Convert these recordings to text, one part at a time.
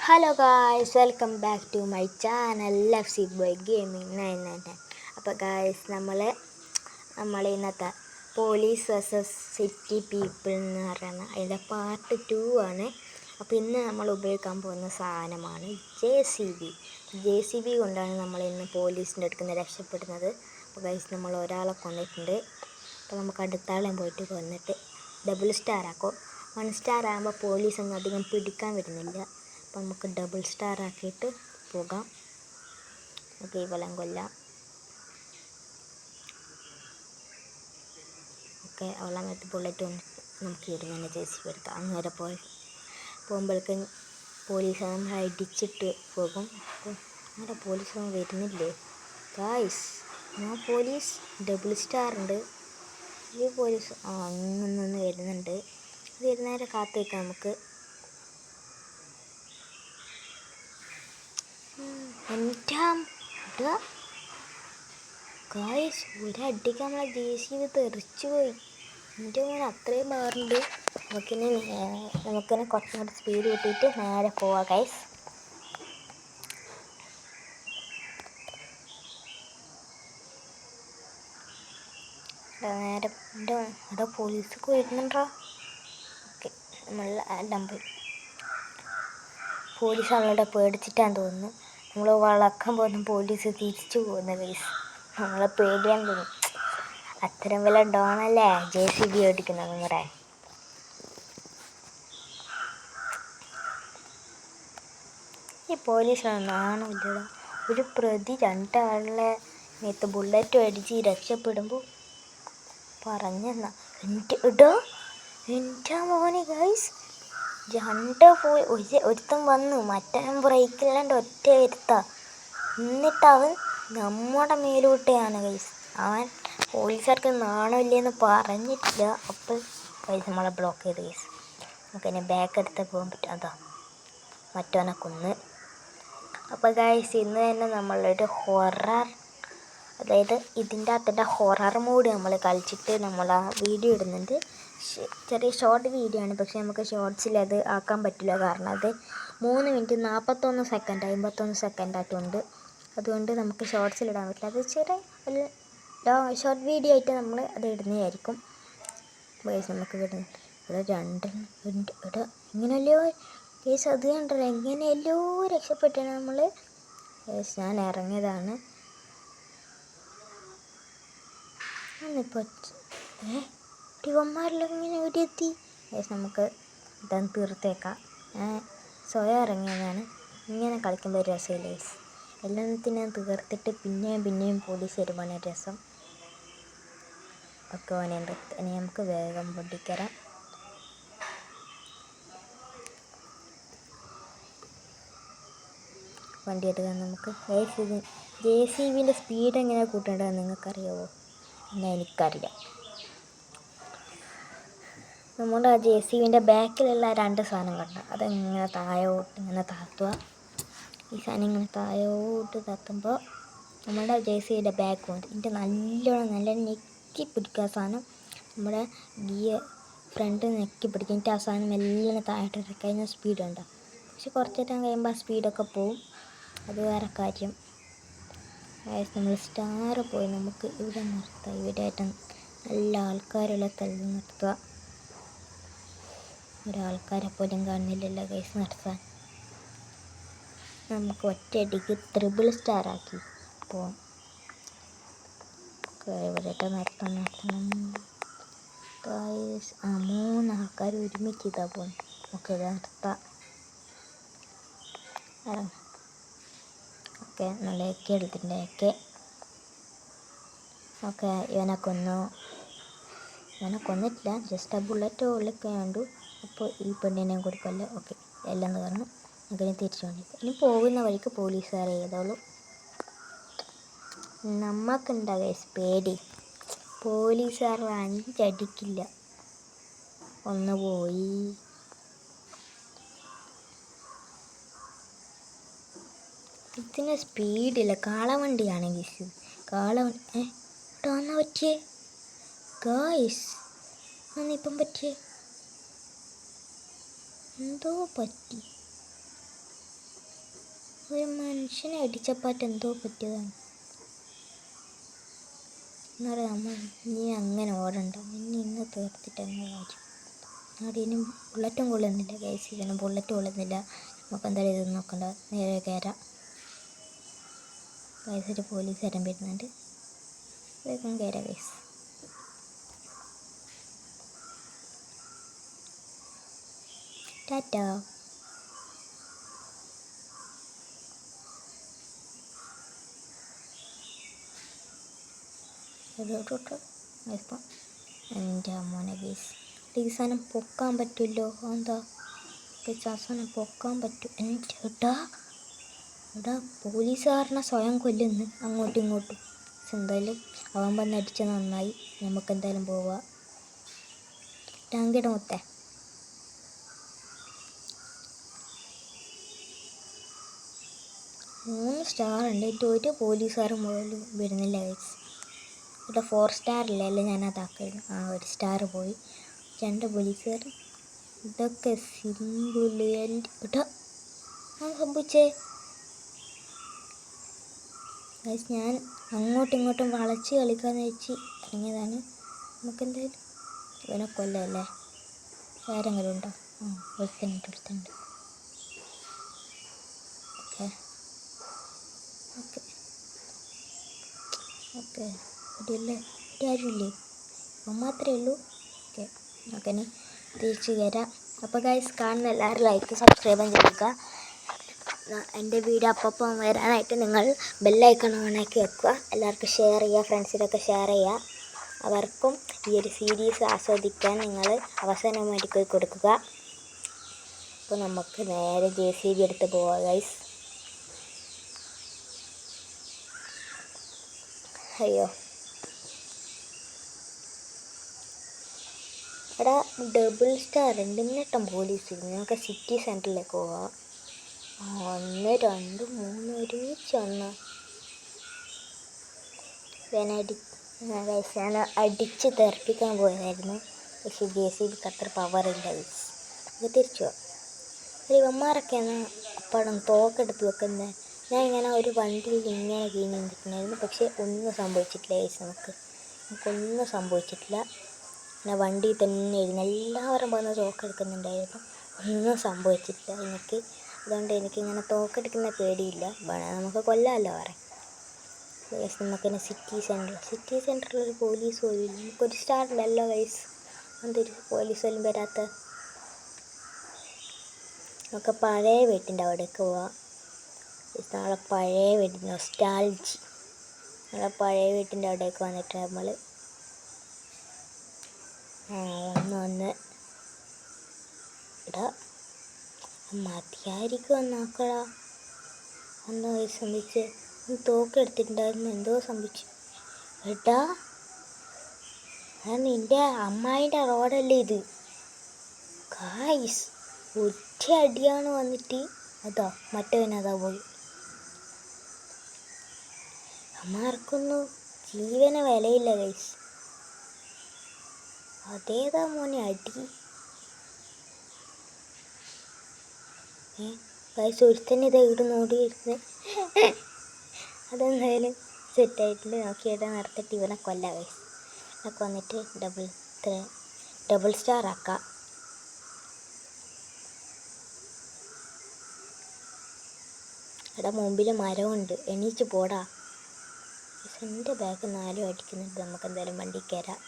Hello guys, welcome back to my channel F boy gaming 999. അപ്പോൾ guys, നമ്മൾ ഇന്നത്തെ police versus city people എന്ന് പറയുന്ന അതിൻ്റെ പാർട്ട് 2 ആണ്. അപ്പോൾ ഇന്ന് നമ്മൾ ഉപയോഗിക്കാൻ പോകുന്ന സാധനമാണ് JCB കൊണ്ടാണ് നമ്മൾ ഇന്ന് പോലീസിൻ്റെ അടുത്ത് നിന്ന് രക്ഷപ്പെടുന്നത്. അപ്പോൾ ഗായ്സ്, നമ്മൾ ഒരാളെ കൊന്നിട്ടുണ്ട്. അപ്പോൾ നമുക്ക് അടുത്ത ആളെ പോയിട്ട് കൊന്നിട്ട് ഡബിൾ സ്റ്റാർ ആക്കും. 1 സ്റ്റാർ ആകുമ്പോൾ പോലീസൊന്നും അധികം പിടിക്കാൻ വരുന്നില്ല. അപ്പോൾ നമുക്ക് ഡബിൾ സ്റ്റാർ ആക്കിയിട്ട് പോകാം. ഓക്കെ, ഇവലം കൊല്ലാം. ഓക്കെ, അവളെ മറ്റു ബുള്ളറ്റ് വന്നിട്ട് നമുക്ക് ഇടുന്ന JCB എടുക്കാം. അങ്ങേരെ പോകുമ്പോഴേക്ക് പോലീസ് നമ്മൾ അടിച്ചിട്ട് പോകും. അപ്പോൾ നമ്മുടെ പോലീസൊന്നും വരുന്നില്ലേ ഗായ്സ്? പോലീസ് ഡബിൾ സ്റ്റാർ ഉണ്ട്. ഈ പോലീസ് അങ്ങനെ വരുന്നുണ്ട്. ഇത് വരുന്നേരം കാത്തു വയ്ക്കാം നമുക്ക്. ഗായ്സ്, ഒരടിക്ക് നമ്മളെ JCB തെറിച്ചു പോയി. എൻ്റെ മോനെ അത്രയും മാറുന്നുണ്ട്. നമുക്കിനെ കുറച്ചും കൂടി സ്പീഡ് കൂട്ടിയിട്ട് നേരെ പോവാം ഗായ്സ്. നേരെ അവിടെ പോലീസൊക്കെ വരുന്നുണ്ടോ? ഓക്കെ, നമ്മൾ എല്ലാം പോയി. പോലീസ് അവളുടെ പേടിച്ചിട്ടാന്ന് തോന്നുന്നു. നമ്മൾ വളക്കാൻ പോകുന്ന പോലീസ് തിരിച്ചു പോകുന്ന ഗൈസ്. നമ്മളെ പേടിയാൻ തോന്നും. അത്തരം വില ഡോണല്ലേ JCB ഓടിക്കുന്നത് നിങ്ങളുടെ. ഈ പോലീസിനൊന്നും ആണില്ലടാ. ഒരു പ്രതി 2 ആളെ മേത്ത് ബുള്ളറ്റ് അടിച്ച് രക്ഷപ്പെടുമ്പോൾ പറഞ്ഞെന്നാ എൻ്റെ മോനെ ഗൈസ്. 2 പോയി ഒരുത്തൻ വന്നു, മറ്റവൻ ബ്രേക്കില്ലാണ്ട് ഒറ്റ വരുത്താ. എന്നിട്ട് അവൻ നമ്മുടെ മേലോട്ടെയാണ് ഗൈസ്. അവൻ പോലീസുകാർക്ക് നാണമില്ലെന്ന് പറഞ്ഞിട്ടില്ല. അപ്പോൾ ഗൈസ് നമ്മളെ ബ്ലോക്ക് ചെയ്ത് ഗൈസ്. നമുക്കതിനെ ബാക്ക് എടുത്ത് പോകാൻ പറ്റും. അതാ മറ്റവനെ കൊന്ന്. അപ്പോൾ ഗൈസ്, ഇന്ന് തന്നെ നമ്മളൊരു ഹൊറർ, അതായത് ഇതിൻ്റെ അകത്തിൻ്റെ ഹൊറർ മോഡ് നമ്മൾ കളിച്ചിട്ട് നമ്മൾ ആ വീഡിയോ ഇടുന്നുണ്ട്. ചെറിയ ഷോർട്ട് വീഡിയോ ആണ്, പക്ഷേ നമുക്ക് ഷോർട്സിൽ അത് ആക്കാൻ പറ്റില്ല. കാരണം അത് 3 മിനിറ്റ് 41 സെക്കൻഡ് 51 സെക്കൻഡായിട്ടുണ്ട്. അതുകൊണ്ട് നമുക്ക് ഷോർട്സിലിടാൻ പറ്റില്ല. അത് ചെറിയ ഷോർട്ട് വീഡിയോ ആയിട്ട് നമ്മൾ അത് ഇടുന്നതായിരിക്കും. ഗൈസ്, നമുക്ക് ഇവിടെ 2 ഇവിടെ ഇങ്ങനെയല്ലോ ഗൈസ്, അത് കണ്ടല്ലോ എങ്ങനെയല്ലോ രക്ഷപ്പെട്ടാണ് നമ്മൾ. ഗൈസ്, ഞാൻ ഇറങ്ങിയതാണ്. ഇപ്പോൾ ഇവന്മാരെല്ലാം ഇങ്ങനെ ഇവിടെ എത്തി. ഗൈസ്, നമുക്ക് ഇതൊന്ന് തീർത്തേക്കാം. ഞാൻ സ്വയം ഇറങ്ങിയതാണ്. ഇങ്ങനെ കളിക്കുമ്പോൾ ഒരു രസമില്ല ഗൈസ്. എല്ലാത്തിനും തീർത്തിട്ട് പിന്നെയും പോലീസ് വരുമ്പോഴാണ് രസം. ഒക്കെ ഇനി നമുക്ക് വേഗം പൊട്ടിക്കരാം. വണ്ടി എടുക്കാൻ നമുക്ക്. ഗൈസ്, ഇത് JCBൻ്റെ സ്പീഡ് എങ്ങനെ കൂട്ടേണ്ടതെന്ന് നിങ്ങൾക്കറിയാമോ? എന്നാൽ എനിക്കറിയാം. നമ്മുടെ ആ JCBൻ്റെ ബാക്കിലുള്ള 2 സാധനം കണ്ട അതെങ്ങനെ താഴോട്ട് ഇങ്ങനെ താത്തുക. ഈ സാധനം ഇങ്ങനെ താഴോട്ട് താത്തുമ്പോൾ നമ്മുടെ JCBൻ്റെ ബാക്ക് പോകും. ഇതിൻ്റെ നല്ല ഞെക്കി പിടിക്കുക. ആ സാധനം നമ്മുടെ ഫ്രണ്ട് ഞെക്കി പിടിക്കും. എന്നിട്ട് ആ സാധനം എല്ലാം താഴോട്ട് കഴിഞ്ഞാൽ സ്പീഡ് ഉണ്ടാകും. പക്ഷെ കുറച്ച് നേരം കഴിയുമ്പോൾ ആ സ്പീഡൊക്കെ പോവും. അത് വേറെ കാര്യം. നമ്മൾ സ്റ്റാർ പോയി നമുക്ക് ഇവിടെ നിർത്താം. ഇവിടെ ആയിട്ട് നല്ല ആൾക്കാരുള്ള സ്ഥലത്ത് നിർത്തുക. ഒരാൾക്കാരെ പോലും കാണുന്നില്ലല്ലോ ഗൈസ് നിർത്താൻ. നമുക്ക് ഒറ്റയടിക്ക് 3 സ്റ്റാർ ആക്കി പോവാം. ഇവിടെ നിർത്തണം ഗൈസ്. 3 ആൾക്കാർ ഒരുമിച്ച് ഇതാ പോകും. നമുക്ക് ഇത് നിർത്താം. ഓക്കെ, നല്ല എടുത്തിട്ടുണ്ട്. ഓക്കെ, ഇവനെ കൊന്നിട്ടില്ല. ജസ്റ്റ് ആ ബുള്ളറ്റ് ഉള്ളിക്കാൻ കണ്ടു. അപ്പോൾ ഈ പെണ്ണിനെയും കൊടുക്കല്ലോ. ഓക്കെ, എല്ലാം തീർന്നു. നമുക്കിനി തിരിച്ചു കൊണ്ടിരിക്കും. ഇനി പോകുന്ന വഴിക്ക് പോലീസുകാരെ ചെയ്തോളൂ. നമുക്കുണ്ടാ ഗൈസ് പേടി. പോലീസുകാർ 5 അടിക്കില്ല. ഒന്ന് പോയി. ഇതിന് സ്പീഡില്ല. കാളവണ്ടിയാണ് ഗൈസ്. കാളവണ്ടി ഇവിടെ വന്നാൽ പറ്റിയേ ഗൈസ്. ഇപ്പം പറ്റിയേ എന്തോ പറ്റി. ഒരു മനുഷ്യനെ അടിച്ചപ്പാട്ട് എന്തോ പറ്റിയതാണ്. എന്നാലും നമ്മൾ നീ അങ്ങനെ ഓടണ്ട, നിന്നെ ഇന്ന് തീർത്തിട്ട് എന്നെ കാര്യം. അവിടെ ഇനി ബുള്ളറ്റും കൊള്ളുന്നില്ല ഗൈസ്, ഇതിന് ബുള്ളറ്റ് കൊള്ളുന്നില്ല. നമുക്ക് എന്തായാലും ഇത് നോക്കണ്ട, നേരെ കയറാം ഗൈസ്. ഒരു പോലീസുകാരൻ വരുന്നുണ്ട്, വേഗം കയറാം ഗൈസ്. ടാറ്റാ. ഇപ്പം എൻ്റെ മോനെ ഗൈസ്, ഈ സാധനം പൊക്കാൻ പറ്റുമല്ലോ. എന്താ ആ സാധനം പൊക്കാൻ പറ്റും. എൻ്റെ ഇവിടെ പോലീസുകാരനെ സ്വയം കൊല്ലുന്നു അങ്ങോട്ടും ഇങ്ങോട്ടും. എന്തായാലും അവൻ വന്ന് അടിച്ച നന്നായി, നമുക്ക് എന്തായാലും പോവാം. ടാങ്കിയുടെ മൊത്തേ 3 സ്റ്റാർ ഉണ്ട്. എൻ്റെ ഒരു പോലീസുകാരൻ പോലും വരുന്നില്ല ഗൈസ്. ഇവിടെ 4 സ്റ്റാറില്ല, അല്ലേ ഞാനതാക്കായിരുന്നു. ഒരു സ്റ്റാർ പോയി. 2 പോലീസുകാർ. ഇതൊക്കെ സിമ്പിൾ. ഇട്ടാ സംഭവിച്ചേ ഗൈസ്, ഞാൻ അങ്ങോട്ടും ഇങ്ങോട്ടും വളച്ച് കളിക്കാന്ന് വെച്ച് ഇറങ്ങിയതാണ്. നമുക്കെന്തായാലും ഇവനെ കൊല്ലല്ലേ. ആരെങ്കിലും ഉണ്ടോ? ഒരുത്തനുണ്ട്. ഓക്കെ ഓക്കെ ഓക്കെ ഇടിയല്ലേ, ഇടി ആരുമില്ലേ, അപ്പം മാത്രമേ ഉള്ളൂ. ഓക്കെ നമുക്കിനി തിരിച്ച് കയറാം. അപ്പോൾ ഗൈസ്, കാണുന്ന എല്ലാവരും ലൈക്ക് സബ്സ്ക്രൈബും ചെയ്യുക. എൻ്റെ വീഡിയോ അപ്പം വരാനായിട്ട് നിങ്ങൾ ബെല്ലൈക്കൺ ഓണാക്കി വെക്കുക. എല്ലാവർക്കും ഷെയർ ചെയ്യുക, ഫ്രണ്ട്സിനൊക്കെ ഷെയർ ചെയ്യുക. അവർക്കും ഈ ഒരു സീരീസ് ആസ്വദിക്കാൻ നിങ്ങൾ അവസരമായിട്ട് പോയി കൊടുക്കുക. അപ്പോൾ നമുക്ക് നേരെ JCB എടുത്ത് പോവാം ഗൈസ്. അയ്യോ, ഇവിടെ ഡബിൾ സ്റ്റാർ ഉണ്ട്. എന്നിട്ടും പോലീസ് നമുക്ക് സിറ്റി സെൻറ്ററിലേക്ക് പോവാം. 1 2 3 ഒരുമിച്ച് വന്ന് ഞാൻ അടിച്ച് തെറിപ്പിക്കാൻ പോയതായിരുന്നു. പക്ഷേ JCBക്ക് അത്ര പവറില്ല ഗൈസ്. നമുക്ക് തിരിച്ചു പോവാം. ഇവന്മാരൊക്കെയാണ് അപ്പോഴും തോക്കെടുത്ത് വെക്കുന്നത്. ഞാൻ ഇങ്ങനെ ഒരു വണ്ടിയിൽ ഇങ്ങനെ കീഞ്ഞ് നിൽക്കുന്നായിരുന്നു, പക്ഷേ ഒന്നും സംഭവിച്ചിട്ടില്ല ഗൈസ്. നമുക്കൊന്നും സംഭവിച്ചിട്ടില്ല. പിന്നെ വണ്ടിയിൽ തന്നെ ഇരുന്ന് എല്ലാവരും വന്ന് തോക്കെടുക്കുന്നുണ്ടായിരുന്നു, ഒന്നും സംഭവിച്ചിട്ടില്ല എനിക്ക്. അതുകൊണ്ട് എനിക്കിങ്ങനെ തോക്കെടുക്കുന്ന പേടിയില്ല. നമുക്ക് കൊല്ലാമല്ലോ പറയാം ഗൈസ്. നമുക്കിങ്ങനെ സിറ്റി സെൻറ്ററിലൊരു പോലീസ് പോലും ഇല്ല. നമുക്കൊരു സ്റ്റാർ ഉണ്ടല്ലോ ഗൈസ്, എന്തൊരു പോലീസ് പോലും വരാത്ത. നമുക്ക് പഴയ വീട്ടിൻ്റെ അവിടേക്ക് പോവാം. നാളെ പഴയ വീട്ടിൽ നൊസ്റ്റാൾജി, നമ്മളെ പഴയ വീട്ടിൻ്റെ അവിടേക്ക് വന്നിട്ട് നമ്മൾ ഒന്ന് ഇടാ മതിയായിരിക്കും എന്നാക്കടാ. എന്താ സംഭവിച്ച്? തോക്കെടുത്തിട്ടുണ്ടായിരുന്നു, എന്തോ സംഭവിച്ചു. എടാ നിൻ്റെ അമ്മായിൻ്റെ റോഡല്ലേ ഇത് ഗായ്സ്. ഒറ്റ അടിയാണ് വന്നിട്ട്, അതാ മറ്റവനതാ പോയി. അമ്മാർക്കൊന്നും ജീവന് വിലയില്ല ഗൈസ്. അതേതാ മോനെ അടി. ഗൈസ്, ഒരുത്തന്നെ ഇതാ ഇവിടെ നോടിയിരുന്ന്. അതെന്തായാലും സെറ്റായിട്ടുണ്ട്. നോക്കിയിട്ട് നടത്തിയിട്ട് ഇവനെ കൊല്ലാം ഗൈസ്. ഇതൊക്കെ വന്നിട്ട് ഡബിൾ സ്റ്റാർ ആക്കാം. ഇവിടെ മുമ്പിൽ മരമുണ്ട്, എണീച്ച് പോടാ. എൻ്റെ ബാഗ് 4 അടിക്കുന്നുണ്ട്. നമുക്ക് എന്തായാലും വണ്ടി കയറാം.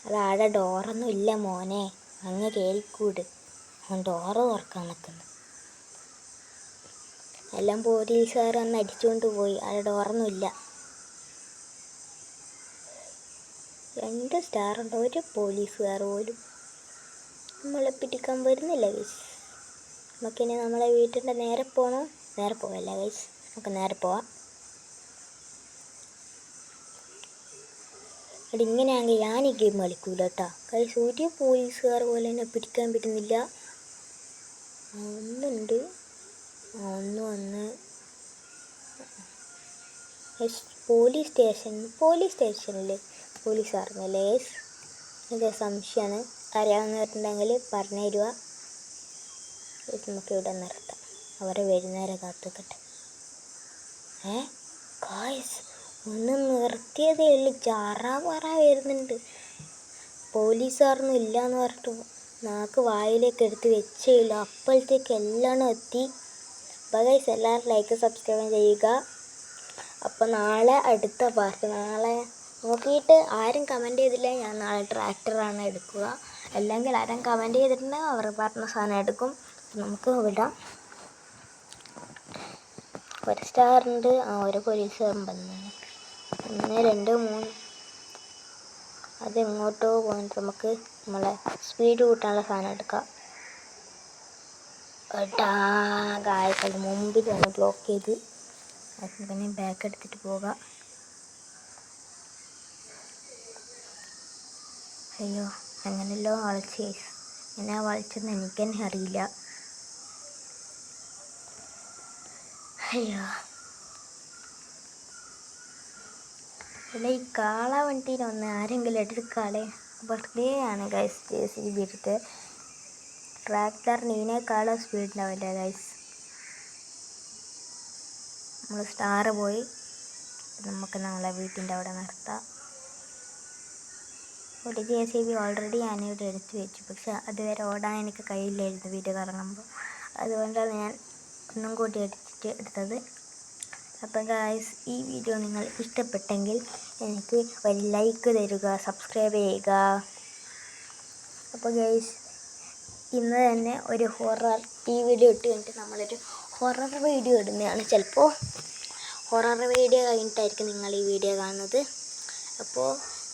അതാടെ ഡോറൊന്നും ഇല്ല മോനെ, അങ്ങ് കയറിക്കൂട്. അവൻ ഡോറ് തുറക്കാൻ നിൽക്കുന്നു. എല്ലാം പോലീസുകാർ വന്ന് അടിച്ചുകൊണ്ട് പോയി. അവിടെ ഡോറൊന്നും ഇല്ല. 2 സ്റ്റാറുണ്ട്, ഒരു പോലീസുകാർ പോലും നമ്മളെ പിടിക്കാൻ വരുന്നില്ല ഗൈസ്. നമുക്കിനി നമ്മളെ വീട്ടിൻ്റെ നേരെ പോകണം. നേരെ പോകല്ല ഗൈസ്, നമുക്ക് നേരെ പോവാം. അവിടെ ഇങ്ങനെയാണെങ്കിൽ ഞാൻ ഈ ഗെയിം കളിക്കൂല കേട്ടോ ഗൈസ്. ഒരു പോലീസുകാർ പോലെ എന്നെ പിടിക്കാൻ പറ്റുന്നില്ല. ഒന്നുണ്ട്, ഒന്ന് വന്ന് പോലീസ് സ്റ്റേഷനിൽ പോലീസായിരുന്നല്ലേ ഗൈസ്. എനിക്ക് സംശയമാണ്. അറിയാവുന്നവരുണ്ടെങ്കിൽ പറഞ്ഞു തരുക. നമുക്കിവിടെ നിർത്താം. അവരെ വരുന്നവരെ കാത്തുക്കട്ടെ. ഗായ്സ് ഒന്ന് നിർത്തിയതേ ഉള്ളു, ചാറാ വരുന്നുണ്ട്. പോലീസുകാരൊന്നും ഇല്ലയെന്ന് പറഞ്ഞിട്ട് നാക്ക് വായിലേക്ക് എടുത്ത് വെച്ചേയില്ല, അപ്പോഴത്തേക്ക് എല്ലാം എത്തി. അപ്പോൾ ഗൈസ് എല്ലാവരും ലൈക്ക് സബ്സ്ക്രൈബ് ചെയ്യുക. അപ്പോൾ നാളെ അടുത്ത പാർട്ട്, നാളെ നോക്കിയിട്ട് ആരും കമൻറ്റ് ചെയ്തില്ല ഞാൻ നാളെ ട്രാക്ടറാണ് എടുക്കുക, അല്ലെങ്കിൽ ആരും കമൻറ്റ് ചെയ്തിട്ടുണ്ടെങ്കിൽ അവർ പറഞ്ഞ സാധനം എടുക്കും. നമുക്ക് വിടാം. ഒരു സ്റ്റാറുണ്ട്, ഒരു പോലീസുകാരൻ വന്നാണ്. 1 2 3 അതെങ്ങോട്ടോ പോയിട്ട് നമുക്ക് നമ്മളെ സ്പീഡ് കൂട്ടാനുള്ള സാധനം എടുക്കാം. ഗായ്സ് അത് മുമ്പിൽ വന്ന് ബ്ലോക്ക് ചെയ്ത്, പിന്നെ ബാക്ക് എടുത്തിട്ട് പോകാം. അയ്യോ എങ്ങനെയല്ലോ വളച്ച്, എങ്ങനെയാ വളച്ചെന്ന് എനിക്ക് തന്നെ അറിയില്ല. അയ്യോ ഇവിടെ ഈ കാള വണ്ടിയിലൊന്ന് ആരെങ്കിലും എടുക്കാളെ, വെറുതെ ആണ് ഗൈസ് JCB എടുത്ത്. ട്രാക്ടറിന് ഇതിനേക്കാളും സ്പീഡ് ഉണ്ടാവില്ല ഗൈസ്. നമ്മൾ സ്റ്റാർ പോയി, നമുക്ക് നമ്മളെ വീട്ടിൻ്റെ അവിടെ നിർത്താം. ഒരു JCB ഓൾറെഡി ഞാനിവിടെ എടുത്ത് വെച്ചു, പക്ഷെ അതുവരെ ഓടാൻ എനിക്ക് കയ്യിലായിരുന്നു വീട് കറങ്ങുമ്പോൾ, അതുകൊണ്ടാണ് ഞാൻ ഒന്നും കൂടി എടുത്തത്. അപ്പോൾ ഗായ്സ് ഈ വീഡിയോ നിങ്ങൾ ഇഷ്ടപ്പെട്ടെങ്കിൽ എനിക്ക് ഒരു ലൈക്ക് തരിക, സബ്സ്ക്രൈബ് ചെയ്യുക. അപ്പോൾ ഗായ്സ് ഇന്ന് തന്നെ ഒരു ഹൊറർ ഈ വീഡിയോ ഇട്ട് കഴിഞ്ഞിട്ട് നമ്മളൊരു ഹൊറർ വീഡിയോ ഇടുന്നതാണ്. ചിലപ്പോൾ ഹൊറർ വീഡിയോ കഴിഞ്ഞിട്ടായിരിക്കും നിങ്ങൾ ഈ വീഡിയോ കാണുന്നത്. അപ്പോൾ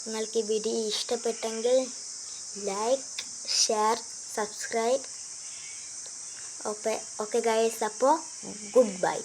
നിങ്ങൾക്ക് ഈ വീഡിയോ ഇഷ്ടപ്പെട്ടെങ്കിൽ like, share, subscribe. Okay guys, അപ്പോൾ ഗുഡ് ബൈ.